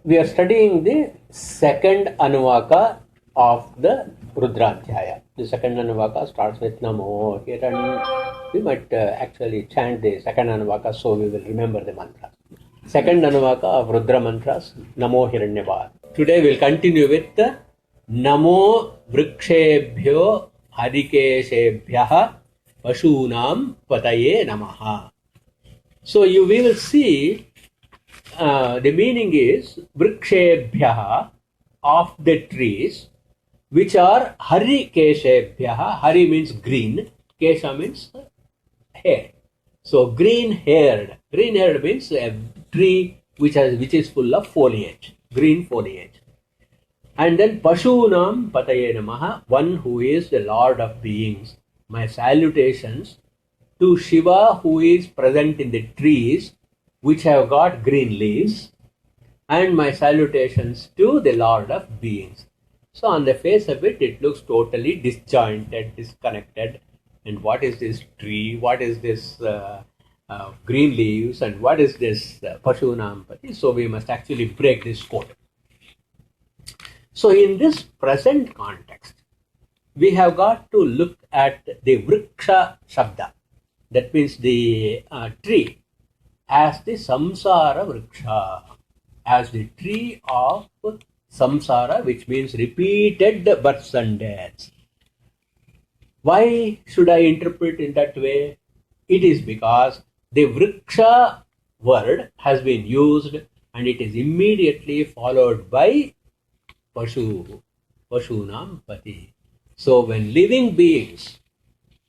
we are studying the second Anuvaka of the Rudradhyaya. The second Anuvaka starts with Namo Hiran. We might actually chant the second Anuvaka so we will remember the mantra. Second Anuvaka of Rudra mantras, Namo Hiranyavad. Today we'll continue with Namo Vrikshebhyo Harikeshebhyah Pashunam Pataye Namaha. So we will see the meaning is Vrikshebhyah, of the trees, which are Harikeshebhyah. Hari means green, Kesha means hair. So green haired means a tree which is full of foliage, green foliage. And then Pashunam Pataye Namaha, one who is the Lord of beings. My salutations to Shiva, who is present in the trees which have got green leaves, and my salutations to the Lord of beings. So on the face of it, it looks totally disjointed, disconnected. And what is this tree? What is this green leaves? And what is this Pashunampati? So we must actually break this code. So in this present context, we have got to look at the Vriksha Shabda. That means the tree as the Samsara Vriksha, as the tree of Samsara, which means repeated births and deaths. Why should I interpret in that way? It is because the Vriksha word has been used and it is immediately followed by Pashu, Pashunam Pati. So when living beings,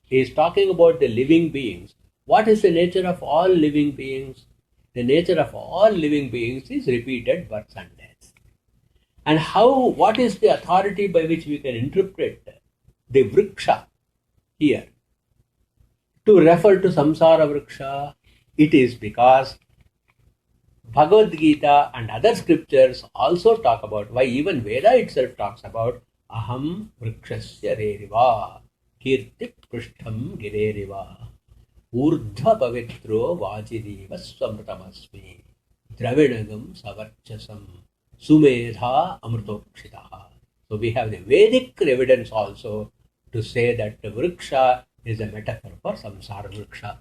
he is talking about the living beings. What is the nature of all living beings? The nature of all living beings is repeated births and deaths. And what is the authority by which we can interpret the Vriksha here? To refer to Samsara Vriksha, it is because Bhagavad Gita and other scriptures also talk about, why even Veda itself talks about Aham Vrikshasya Reriva Kirti Prishtham Gireriva Urdhva Pavitro Vajiriva Swamrtamasmi Dravinagam Savarchasam Sumedha Amrutokshitaha. So we have the Vedic evidence also to say that the Vriksha is a metaphor for Samsara Vriksha.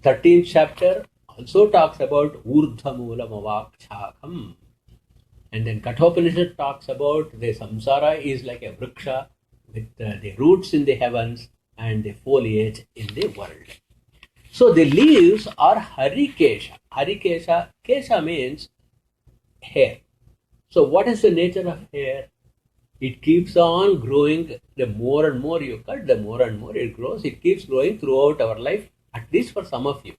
13th chapter also talks about Urdhva Moolam Avakshakam. And then Kathopanishad talks about the Samsara is like a Vriksha with the roots in the heavens and the foliage in the world. So the leaves are Harikesha. Harikesha, Kesha means hair. So what is the nature of hair? It keeps on growing. The more and more you cut, the more and more it grows. It keeps growing throughout our life, at least for some of you.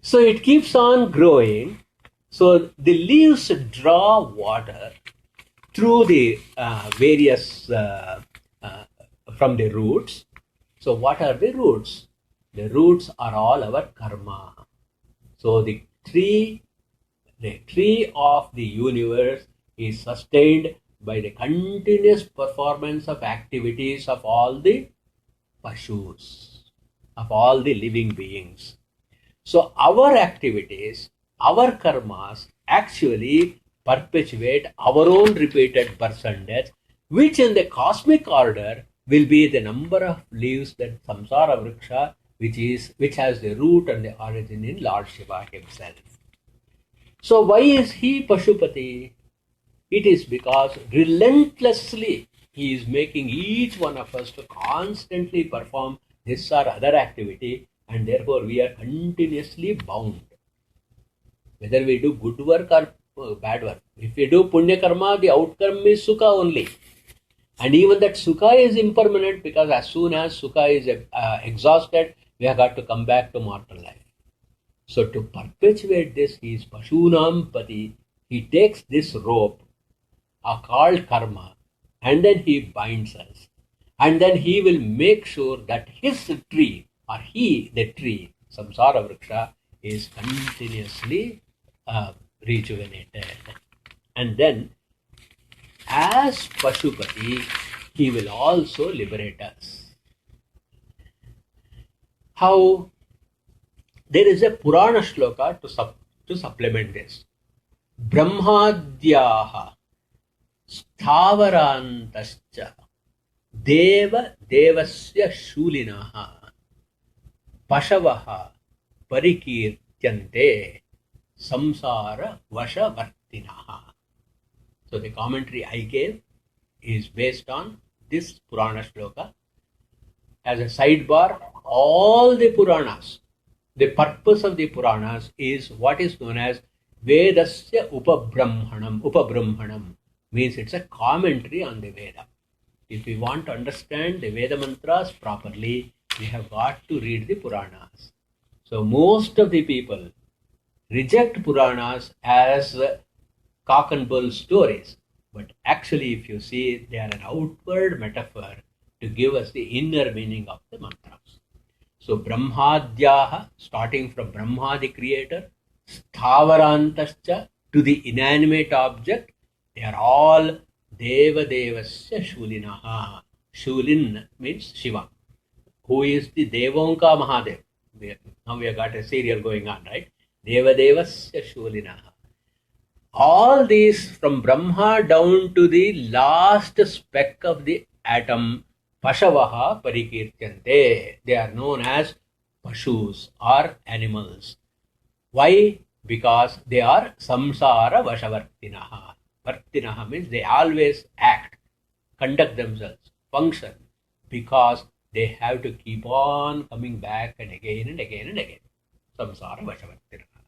So it keeps on growing. So the leaves draw water through the various, from the roots. So what are the roots? The roots are all our karma. So the tree of the universe is sustained by the continuous performance of activities of all the Pashus, of all the living beings. So our activities, our karmas actually perpetuate our own repeated births and deaths, which in the cosmic order will be the number of leaves that Samsara Vriksha, which has the root and the origin in Lord Shiva himself. So why is he Pashupati? It is because relentlessly he is making each one of us to constantly perform this or other activity, and therefore we are continuously bound. Whether we do good work or bad work. If we do Punya Karma, the outcome is Sukha only. And even that Sukha is impermanent, because as soon as Sukha is exhausted, we have got to come back to mortal life. So to perpetuate this, he is Pashunam Pati. He takes this rope called karma, and then he binds us. And then he will make sure that his tree, or the tree, Samsara Vriksha, is continuously rejuvenated. And then, as Pashupati, he will also liberate us. How? There is a Purana shloka to supplement this. Brahmadyaha Sthavarantascha Deva Devasya Shulinaha Pashavaha Parikirtyante Samsara Vashavartinaha. So the commentary I gave is based on this Purana shloka. As a sidebar, all the Puranas, the purpose of the Puranas is what is known as Vedasya Upabrahmanam. Upabrahmanam means it's a commentary on the Veda. If we want to understand the Veda mantras properly, we have got to read the Puranas. So most of the people reject Puranas as cock and bull stories. But actually, if you see, they are an outward metaphor to give us the inner meaning of the mantras. So Brahmadyaha, starting from Brahma the creator, Sthavarantascha, to the inanimate object, they are all Deva Devasya Shulinaha. Shulin means Shiva, who is the Devonka Mahadev. Now we have got a serial going on, right? Deva Devasya Shulinaha. All these from Brahma down to the last speck of the atom, Pashavaha Parikirtyante. They are known as Pashus or animals. Why? Because they are Samsara Vashavartinaha. Vartinaha means they always act, conduct themselves, function, because they have to keep on coming back and again and again and again. Samsara Vashavartinaha.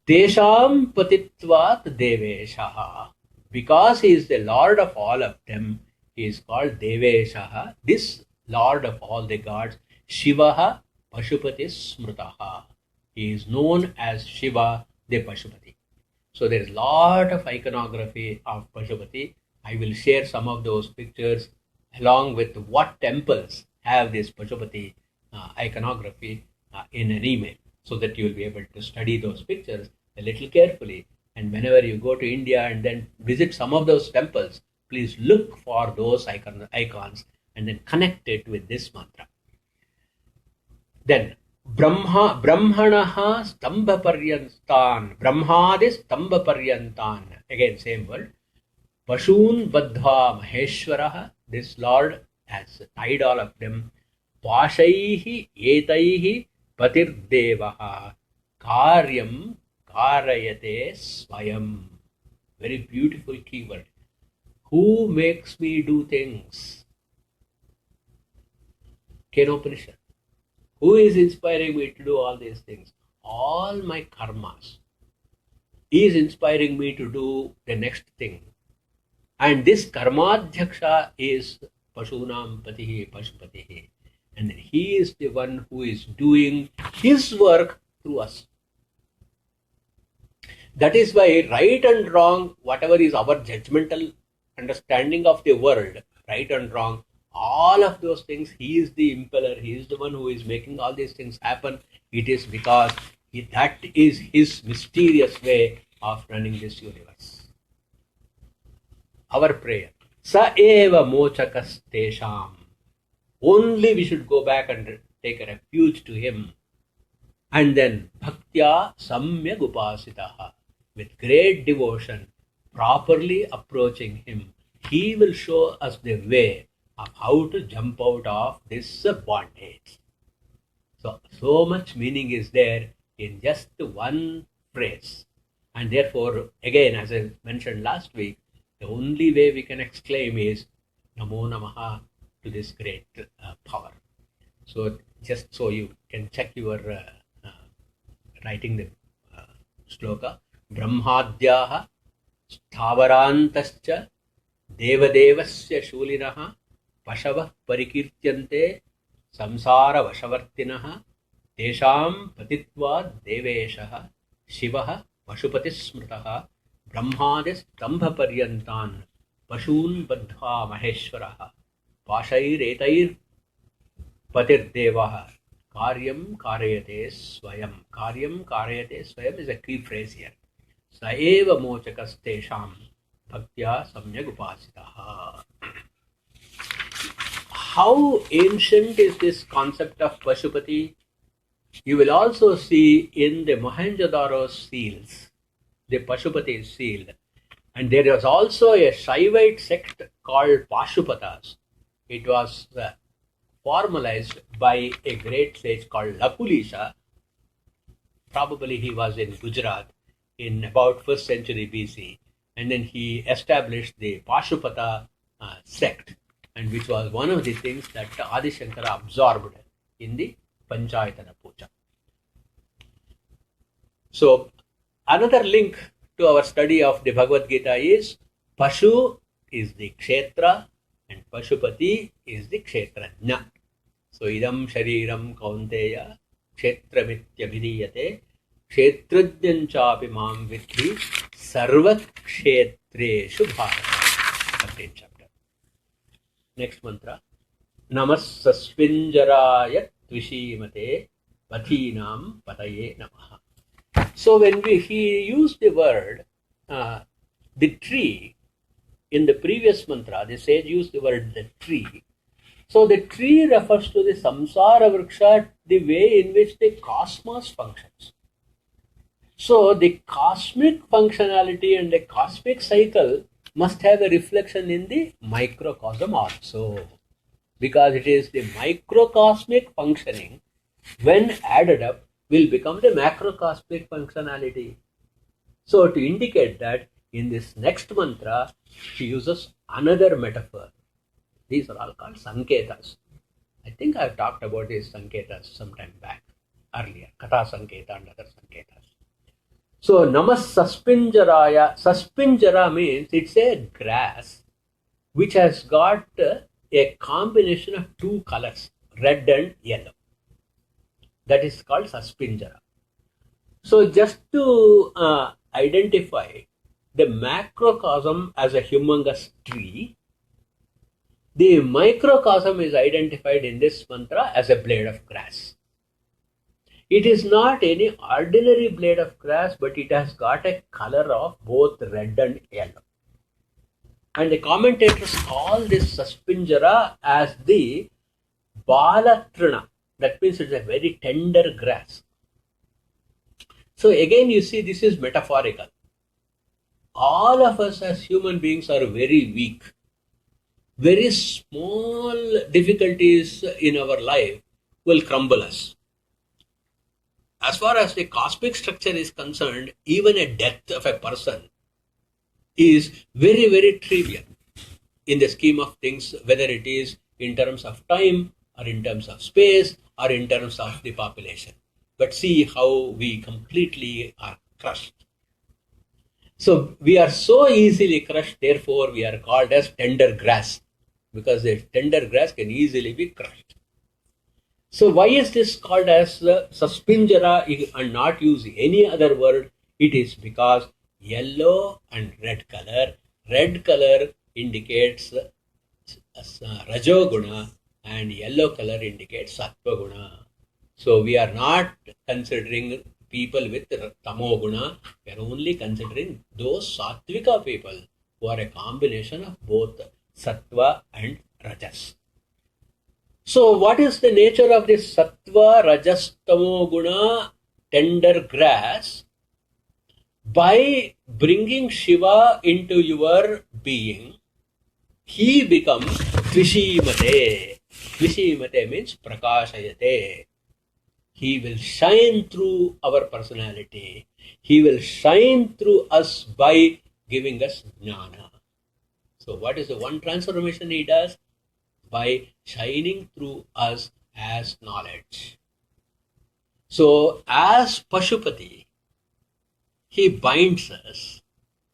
Tesham patitvat deveshaha. Because he is the Lord of all of them, he is called Deveshaha, this Lord of all the gods. Shivaha Pashupati Smrutaha. He is known as Shiva the Pashupati. So there is a lot of iconography of Pashupati. I will share some of those pictures along with what temples have this Pashupati iconography in an email, so that you will be able to study those pictures a little carefully. And whenever you go to India and then visit some of those temples, please look for those icons and then connect it with this mantra. Then Brahmanaha Stambha Paryantan. Brahmadis Stambha Paryantan. Again, same word. Pashun Badhva Maheshwaraha. This Lord has tied all of them. Pashaihi Etaihi Patirdevaha Karyam Karayate Swayam. Very beautiful keyword. Who makes me do things? Kenopanishad. Who is inspiring me to do all these things? All my karmas. He is inspiring me to do the next thing. And this karmadhyaksha is Pashunam Patihi Pashupatihi. And he is the one who is doing his work through us. That is why right and wrong, whatever is our judgmental understanding of the world, right and wrong, all of those things, he is the impeller, he is the one who is making all these things happen. It is because that is his mysterious way of running this universe. Our prayer, Sa eva mochakas tesham. Only we should go back and take a refuge to him. And then bhaktya samyak upasitaha. With great devotion, properly approaching him, he will show us the way of how to jump out of this bondage. So much meaning is there in just one phrase. And therefore, again, as I mentioned last week, the only way we can exclaim is Namo Namaha to this great power. So just so you can check your writing the shloka. Brahmadyaha Sthavarantascha Devadevasya Shulinaha Pashava Parikirtyante Samsara Vashavartinaha Tesham Patitva Deveshaha Shivaha Pashupati Smrutaha Brahmadis Stambha Paryantan Pashun Badhva Maheshwaraha Pashair Etair Patirdevaha Karyam Karayate Swayam. Karyam Karayate Swayam is a key phrase here. Saeva mochakas tesham bhaktya samyak upasitaha. How ancient is this concept of Pashupati? You will also see in the Mohenjo-daro seals, the Pashupati seal, and there was also a Shaivite sect called Pashupatas. It was formalized by a great sage called Lakulisha. Probably he was in Gujarat in about 1st century BC, and then he established the Pashupata sect, and which was one of the things that Adi Shankara absorbed in the Panchayatana Puja. So another link to our study of the Bhagavad Gita is Pashu is the Kshetra and Pashupati is the Kshetrajna. So idam shariram kaunteya kshetramithyabhidiyate kshetrajnanchapi mam vidhi sarva kshetreshu bharata. 13th chapter. Next mantra. Namas sasvinjaraya tvishimate pathinam pataye namaha. So when he used the word, the tree, in the previous mantra, the sage used the word the tree. So the tree refers to the samsara vriksha, the way in which the cosmos functions. So the cosmic functionality and the cosmic cycle must have a reflection in the microcosm also, because it is the microcosmic functioning, when added up, will become the macrocosmic functionality. So to indicate that, in this next mantra, she uses another metaphor. These are all called sanketas. I think I have talked about these sanketas sometime back, earlier, Katha Sanketa and other sanketas. So namas saspinjaraya. Saspinjara means it's a grass which has got a combination of two colors, red and yellow. That is called saspinjara. So just to identify the macrocosm as a humongous tree, the microcosm is identified in this mantra as a blade of grass. It is not any ordinary blade of grass, but it has got a color of both red and yellow. And the commentators call this saspinjara as the balatrina. That means it's a very tender grass. So again, you see, this is metaphorical. All of us as human beings are very weak. Very small difficulties in our life will crumble us. As far as the cosmic structure is concerned, even a death of a person is very, very trivial in the scheme of things, whether it is in terms of time or in terms of space or in terms of the population. But see how we completely are crushed. So we are so easily crushed, therefore we are called as tender grass, because the tender grass can easily be crushed. So why is this called as saspinjara and not use any other word? It is because yellow and red color indicates rajoguna and yellow color indicates sattva guna. So we are not considering people with tamoguna, we are only considering those sattvika people who are a combination of both sattva and rajas. So what is the nature of this sattva, rajas, tamoguna, tender grass? By bringing Shiva into your being, he becomes tvishimate. Tvishimate means prakashayate. He will shine through our personality. He will shine through us by giving us jnana. So what is the one transformation he does? By shining through us as knowledge. So as Pashupati, he binds us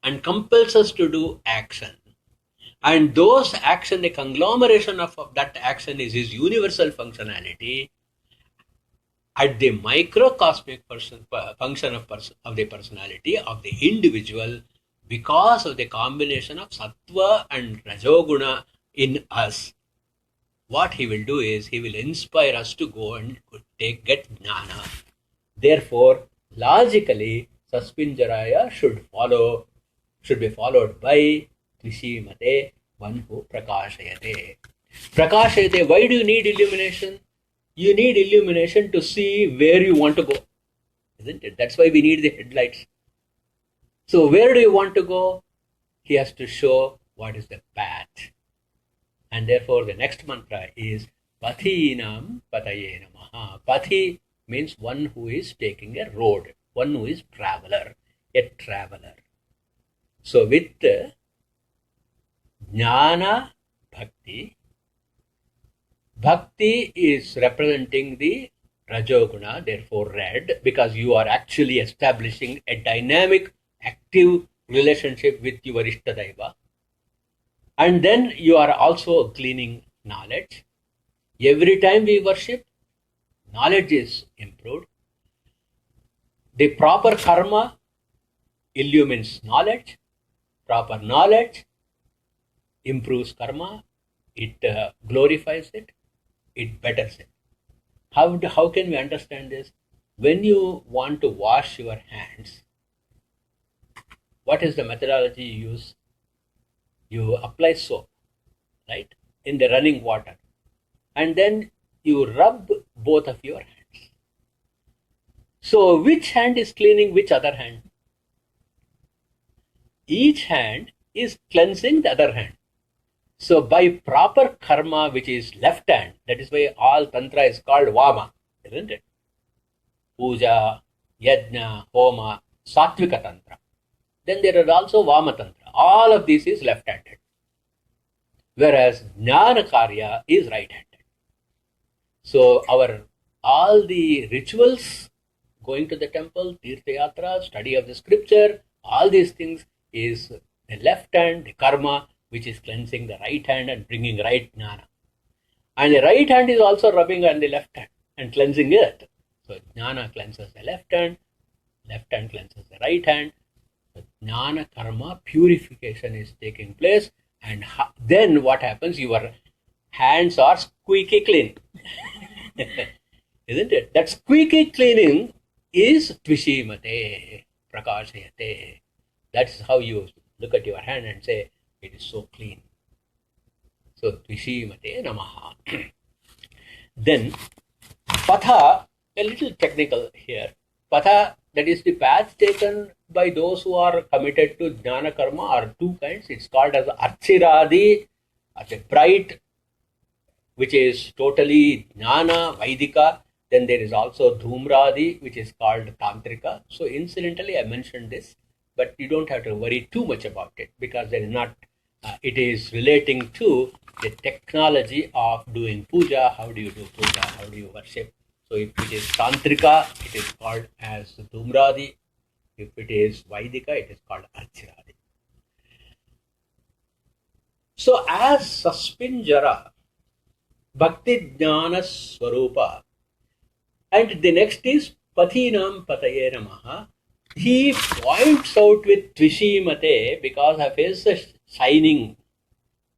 and compels us to do action. And those action, the conglomeration of that action is his universal functionality. At the microcosmic function of the personality of the individual, because of the combination of sattva and rajoguna in us, what he will do is he will inspire us to go and get jnana. Therefore, logically, saspinjaraya should be followed by tvishimate, one who prakashayate. Prakashayate, why do you need illumination? You need illumination to see where you want to go, isn't it? That's why we need the headlights. So where do you want to go? He has to show what is the path. And therefore the next mantra is Pathinam Pataye Namaha. Pathi means one who is taking a road, one who is traveler, a traveler. So with Jnana Bhakti, Bhakti is representing the Rajoguna, therefore red, because you are actually establishing a dynamic, active relationship with your Ishtadaiva. And then you are also gleaning knowledge. Every time we worship, knowledge is improved. The proper karma illumines knowledge. Proper knowledge improves karma. It glorifies it. It betters it. How can we understand this? When you want to wash your hands, what is the methodology you use? You apply soap, right, in the running water, and then you rub both of your hands. So which hand is cleaning which other hand? Each hand is cleansing the other hand. So by proper karma, which is left hand, that is why all tantra is called Vama, isn't it? Puja, Yajna, Homa, Satvika Tantra. Then there is also Vama Tantra. All of this is left-handed. Whereas Jnana Karya is right-handed. So all the rituals, going to the temple, Tirtha Yatra, study of the scripture, all these things is the left hand, the karma, which is cleansing the right hand and bringing right jnana. And the right hand is also rubbing on the left hand and cleansing it. So jnana cleanses the left hand cleanses the right hand. So jnana karma purification is taking place, and then what happens? Your hands are squeaky clean. Isn't it? That squeaky cleaning is Tvishimate, Prakashayate. That's how you look at your hand and say, it is so clean. So Tvishimate Namaha. Then Patha, a little technical here. Patha, that is the path taken by those who are committed to Jnana Karma, are two kinds. It's called as Archiradi, as a bright, which is totally Jnana, Vaidika. Then there is also Dhumradi, which is called Tantrika. So incidentally, I mentioned this, but you don't have to worry too much about it, because there is not, it is relating to the technology of doing puja. How do you do puja? How do you worship? So if it is Tantrika, it is called as Dhumradi. If it is Vaidika, it is called Archiradi. So as Saspinjara, Bhakti Jnana Swarupa, and the next is Pathinam Pataye Namaha. He points out with Tvishimate because of his shining,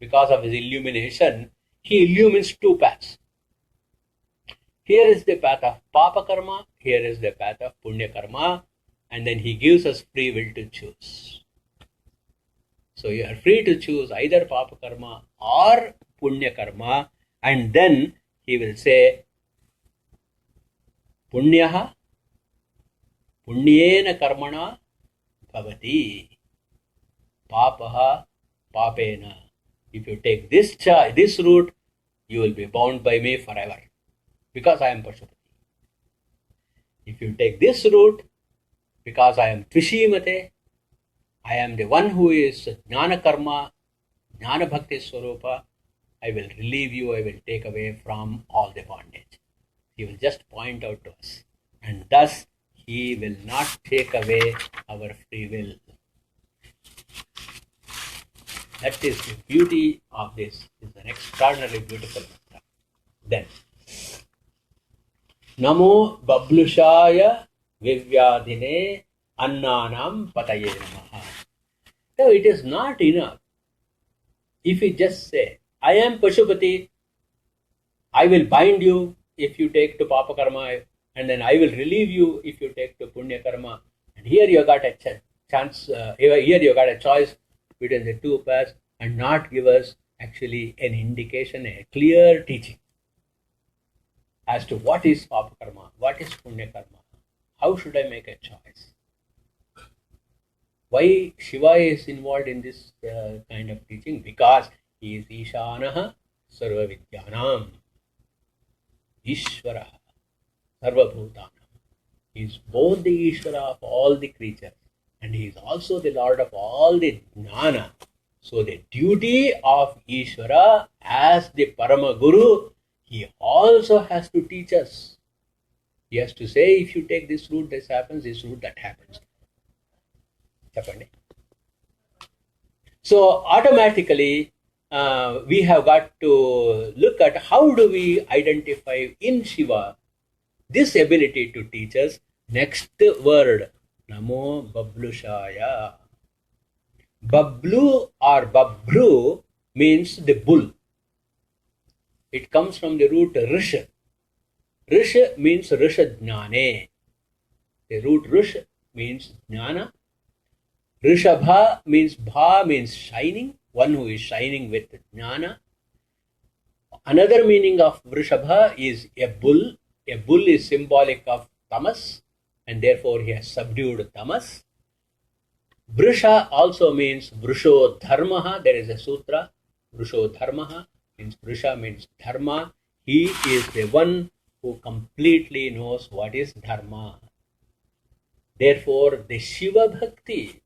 because of his illumination. He illumines two paths. Here is the path of Papa Karma, here is the path of Punya Karma, and then he gives us free will to choose. So you are free to choose either Papa Karma or Punya Karma, and then he will say, Punyaha Punyena Karmana Bhavati Papaha Papena. If you take this route, you will be bound by me forever, because I am Pashupati. If you take this route, because I am Tvishimate, I am the one who is Jnana Karma, Jnana Bhakti Swarupa, I will relieve you, I will take away from all the bondage. He will just point out to us, and thus he will not take away our free will. That is the beauty of this. It's an extraordinarily beautiful mantra. Then, Namo Bablushaya Vivyadhine Annanam Pataye Namaha. No, it is not enough if we just say, I am Pashupati, I will bind you if you take to Papa Karma, and then I will relieve you if you take to Punya Karma. And here you got a chance, here you got a choice between the two paths, and not give us actually an indication, a clear teaching. as to what is Papa Karma, what is Punya Karma, how should I make a choice. Why Shiva is involved in this kind of teaching? Because he is Ishanaha Sarva Vidyanam, Ishvaraha Sarva Bhutanam. He is both the Ishvara of all the creatures and he is also the Lord of all the Jnana. So the duty of Ishvara as the Parama Guru, he also has to teach us. He has to say, if you take this route, this happens, this route, that happens. So automatically, we have got to look at how do we identify in Shiva this ability to teach us. Next word, Namo Bablushaya. Bablu or Babru means the bull. It comes from the root Rish. Rish means Risha Jnane. The root Rish means Jnana. Rishabha means Bha means shining, one who is shining with Jnana. Another meaning of Rishabha is a bull. A bull is symbolic of Tamas and therefore he has subdued Tamas. Vrisha also means Vrisho Dharmaha. There is a sutra, Vrisho Dharmaha means Vrisha means Dharma. He is the one who completely knows what is Dharma. Therefore, the Shiva Bhakti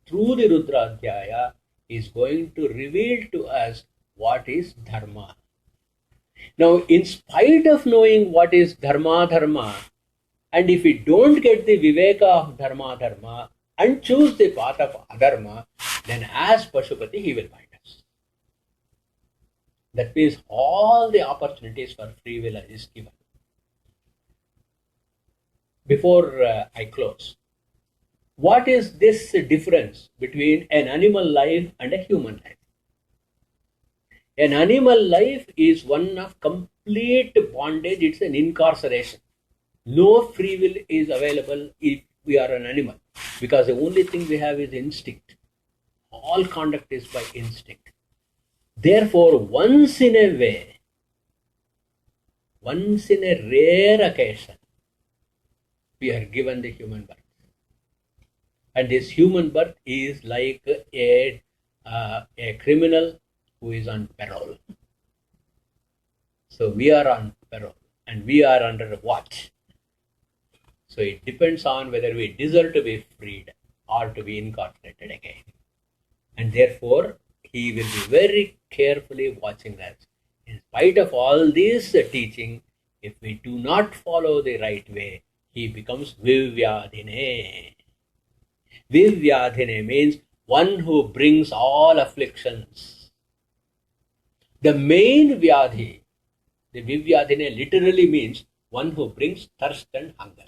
through the Rudradhyaya is going to reveal to us what is Dharma. Now, in spite of knowing what is Dharma, and if we don't get the Viveka of Dharma, and choose the path of Adharma, then as Pashupati, he will find us. That means all the opportunities for free will is given. Before I close, what is this difference between an animal life and a human life? An animal life is one of complete bondage, it's an incarceration. No free will is available if we are an animal, because the only thing we have is instinct. All conduct is by instinct. Therefore, once in a way, once in a rare occasion, we are given the human birth. And this human birth is like a criminal who is on parole. So we are on parole and we are under watch. So it depends on whether we deserve to be freed or to be incarcerated again. And therefore, he will be very carefully watching us. In spite of all this teaching, if we do not follow the right way, he becomes Vivyadhine. Vivyadhine means one who brings all afflictions. The main Vyadhi, the Vivyadhine literally means one who brings thirst and hunger.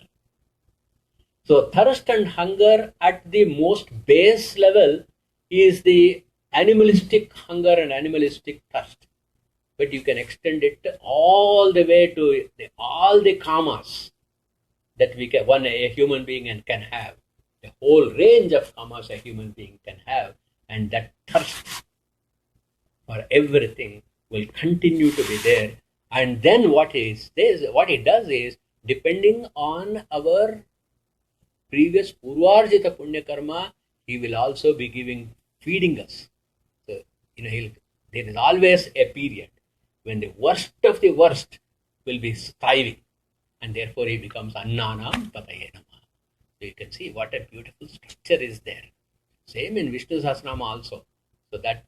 So thirst and hunger at the most base level is the animalistic hunger and animalistic thirst. But you can extend it all the way to all the kamas that a human being can have. The whole range of kamas a human being can have, and that thirst for everything will continue to be there. And then what it does is, depending on our previous Purvarjita Punya Karma, he will also be feeding us. So, there is always a period when the worst of the worst will be striving, and therefore he becomes Annanam Pataye Namah. So you can see what a beautiful structure is there. Same in Vishnu Sahasranama also. So that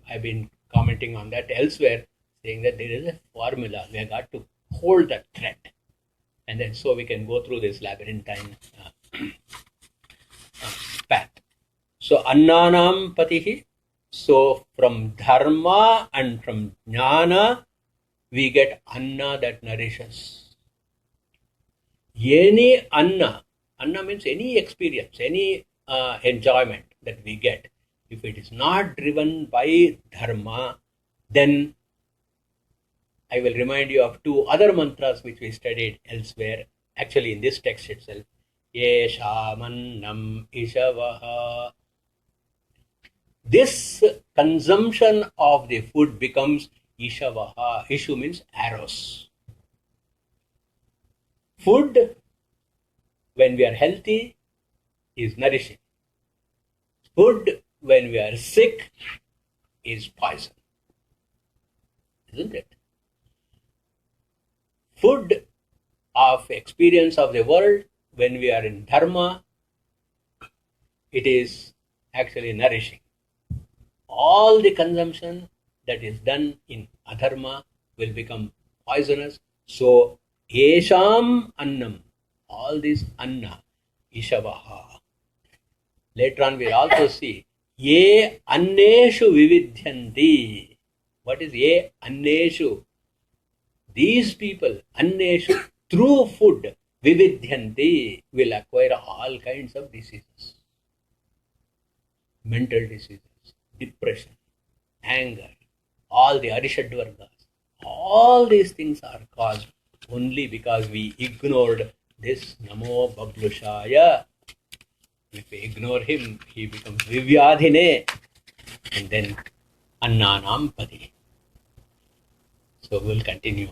I've been commenting on that elsewhere, saying that there is a formula. We have got to hold that thread. And then so we can go through this labyrinthine path. So Annanam Patihi. So from Dharma and from Jnana, we get Anna that nourishes. Any Anna means any experience, any enjoyment that we get, if it is not driven by Dharma, then I will remind you of two other mantras which we studied elsewhere, actually in this text itself. Yeshamannam Ishavaha. This consumption of the food becomes Ishavaha. Ishu means arrows. Food, when we are healthy, is nourishing. Food, when we are sick, is poison. Isn't it? Food of experience of the world, when we are in dharma, it is actually nourishing. All the consumption that is done in adharma will become poisonous. So, esham annam, all this anna, ishavaha. Later on, we'll also see ye anneshu vividhyanti. What is ye anneshu? These people, anneshu, through food, vividhyanti, will acquire all kinds of diseases. Mental diseases, depression, anger, all the Arishadvargas. All these things are caused only because we ignored this Namo Bablushaya. If we ignore him, he becomes Vivyadhine and then Annanam Padi. So we'll continue.